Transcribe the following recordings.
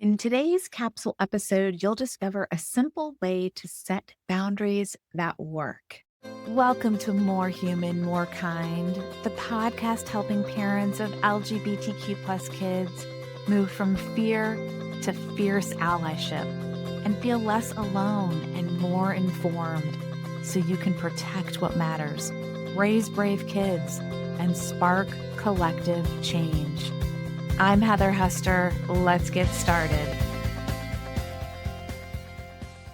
In today's capsule episode, you'll discover a simple way to set boundaries that work. Welcome to More Human, More Kind, the podcast helping parents of LGBTQ plus kids move from fear to fierce allyship and feel less alone and more informed so you can protect what matters, raise brave kids, and spark collective change. I'm Heather Hester. Let's get started.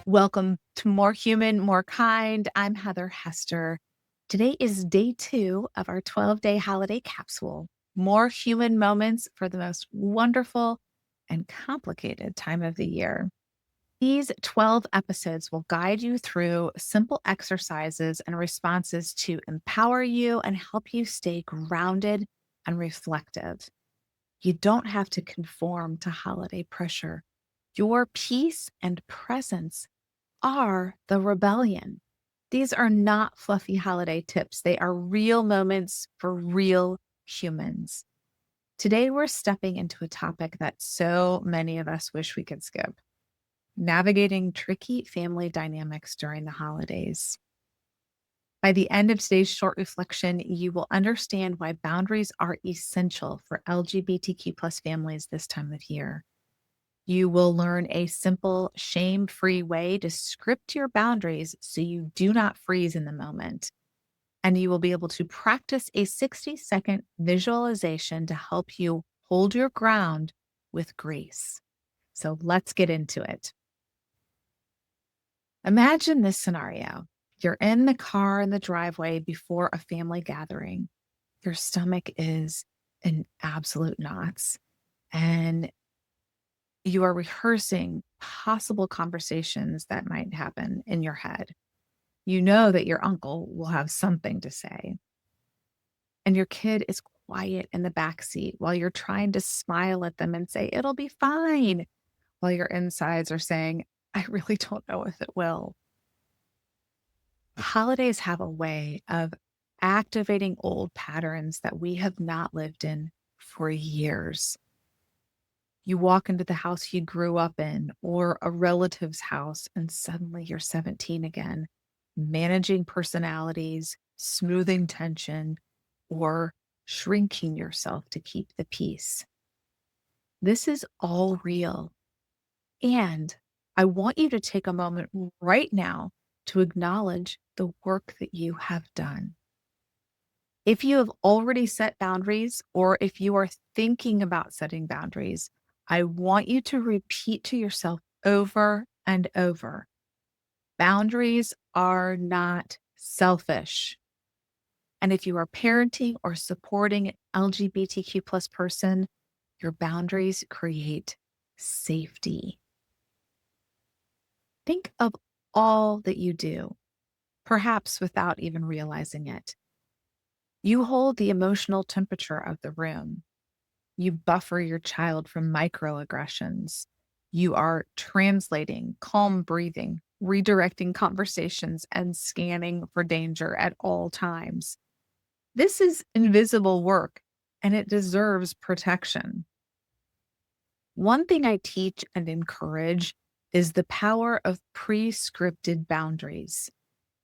Welcome to More Human, More Kind. I'm Heather Hester. Today is day 2 of our 12-day holiday capsule, More Human Moments for the Most Wonderful and Complicated Time of the Year. These 12 episodes will guide you through simple exercises and responses to empower you and help you stay grounded and reflective. You don't have to conform to holiday pressure. Your peace and presence are the rebellion. These are not fluffy holiday tips. They are real moments for real humans. Today, we're stepping into a topic that so many of us wish we could skip: navigating tricky family dynamics during the holidays. By the end of today's short reflection, you will understand why boundaries are essential for LGBTQ plus families this time of year. You will learn a simple, shame-free way to script your boundaries so you do not freeze in the moment. And you will be able to practice a 60-second visualization to help you hold your ground with grace. So let's get into it. Imagine this scenario. You're in the car in the driveway before a family gathering. Your stomach is in absolute knots, and you are rehearsing possible conversations that might happen in your head. You know that your uncle will have something to say, and your kid is quiet in the back seat while you're trying to smile at them and say, "It'll be fine," while your insides are saying, "I really don't know if it will." Holidays have a way of activating old patterns that we have not lived in for years. You walk into the house you grew up in or a relative's house, and suddenly you're 17 again, managing personalities, smoothing tension, or shrinking yourself to keep the peace. This is all real. And I want you to take a moment right now to acknowledge the work that you have done. If you have already set boundaries, or if you are thinking about setting boundaries, I want you to repeat to yourself over and over: boundaries are not selfish. And if you are parenting or supporting an LGBTQ plus person, your boundaries create safety. Think of all that you do, perhaps without even realizing it. You hold the emotional temperature of the room. You buffer your child from microaggressions. You are translating, calm breathing, redirecting conversations, and scanning for danger at all times. This is invisible work, and it deserves protection. One thing I teach and encourage is the power of pre-scripted boundaries,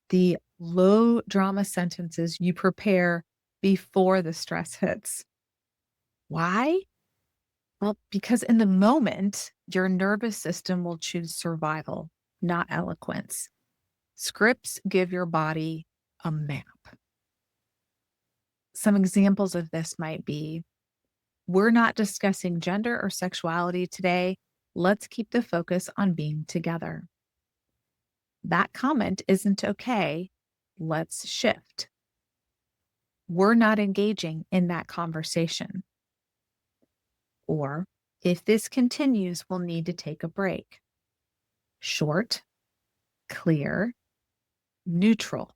the low drama sentences you prepare before the stress hits. Why? Well, because in the moment, your nervous system will choose survival, not eloquence. Scripts give your body a map. Some examples of this might be: we're not discussing gender or sexuality today. Let's keep the focus on being together. That comment isn't okay. Let's shift. We're not engaging in that conversation. Or, if this continues, we'll need to take a break. Short, clear, neutral.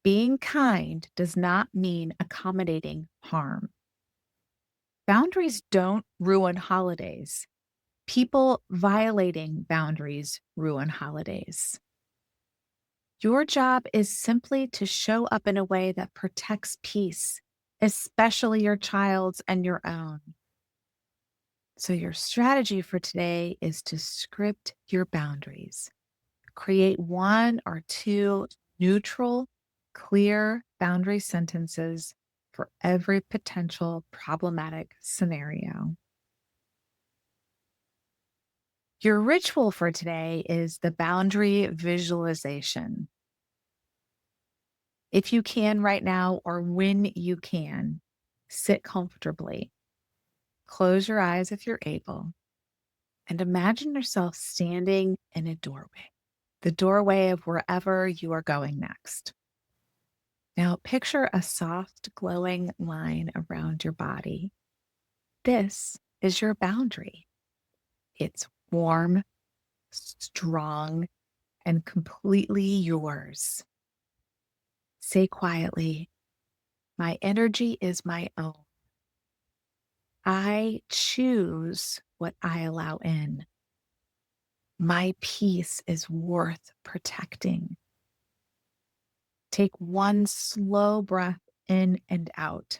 Being kind does not mean accommodating harm. Boundaries don't ruin holidays. People violating boundaries ruin holidays. Your job is simply to show up in a way that protects peace, especially your child's and your own. So, your strategy for today is to script your boundaries. Create one or two neutral, clear boundary sentences for every potential problematic scenario. Your ritual for today is the boundary visualization. If you can right now, or when you can, sit comfortably. Close your eyes if you're able, and imagine yourself standing in a doorway, the doorway of wherever you are going next. Now, picture a soft, glowing line around your body. This is your boundary. It's warm, strong, and completely yours. Say quietly, "My energy is my own. I choose what I allow in. My peace is worth protecting." Take one slow breath in and out.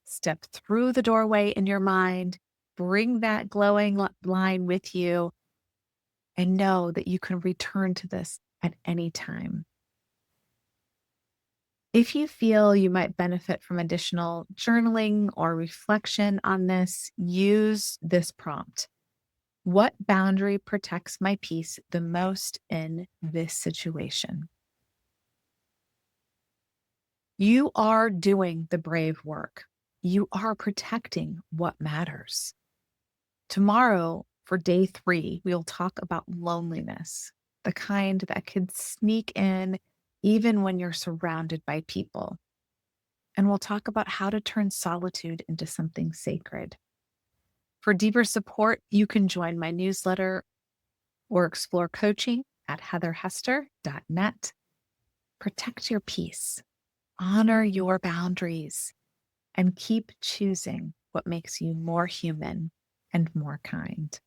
Step through the doorway in your mind, bring that glowing line with you, and know that you can return to this at any time. If you feel you might benefit from additional journaling or reflection on this, use this prompt. What boundary protects my peace the most in this situation? You are doing the brave work. You are protecting what matters. Tomorrow, for day 3, we'll talk about loneliness, the kind that could sneak in even when you're surrounded by people. And we'll talk about how to turn solitude into something sacred. For deeper support, you can join my newsletter or explore coaching at heatherhester.net. Protect your peace, honor your boundaries, and keep choosing what makes you more human and more kind.